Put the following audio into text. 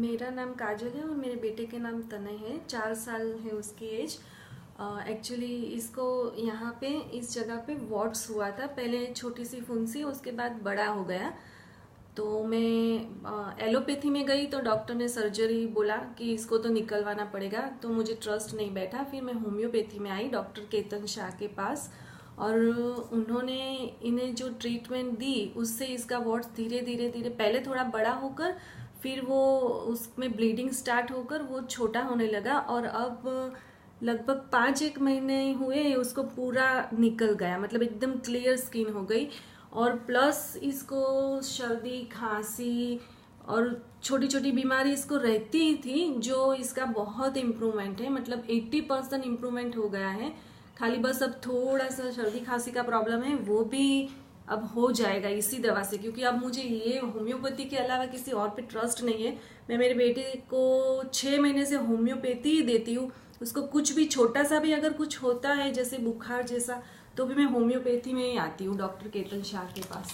मेरा नाम काजल है और मेरे बेटे के नाम तनय है। 4 साल है उसकी एज। एक्चुअली इसको यहाँ पे इस जगह पे वॉट्स हुआ था। पहले छोटी सी फुंसी, उसके बाद बड़ा हो गया। तो मैं एलोपैथी में गई तो डॉक्टर ने सर्जरी बोला कि इसको तो निकलवाना पड़ेगा, तो मुझे ट्रस्ट नहीं बैठा। फिर मैं होम्योपैथी में आई डॉक्टर केतन शाह के पास, और उन्होंने इन्हें जो ट्रीटमेंट दी उससे इसका वॉट्स धीरे धीरे धीरे पहले थोड़ा बड़ा होकर फिर वो उसमें ब्लीडिंग स्टार्ट होकर वो छोटा होने लगा, और अब लगभग 5-1 महीने हुए उसको पूरा निकल गया, मतलब एकदम क्लियर स्किन हो गई। और प्लस इसको सर्दी खांसी और छोटी छोटी बीमारी इसको रहती ही थी, जो इसका बहुत इम्प्रूवमेंट है, मतलब 80% इम्प्रूवमेंट हो गया है। खाली बस अब थोड़ा सा सर्दी खांसी का प्रॉब्लम है, वो भी अब हो जाएगा इसी दवा से, क्योंकि अब मुझे ये होम्योपैथी के अलावा किसी और पे ट्रस्ट नहीं है। मैं मेरे बेटे को 6 महीने से होम्योपैथी ही देती हूँ। उसको कुछ भी छोटा सा भी अगर कुछ होता है जैसे बुखार जैसा, तो भी मैं होम्योपैथी में ही आती हूँ डॉक्टर केतन शाह के पास।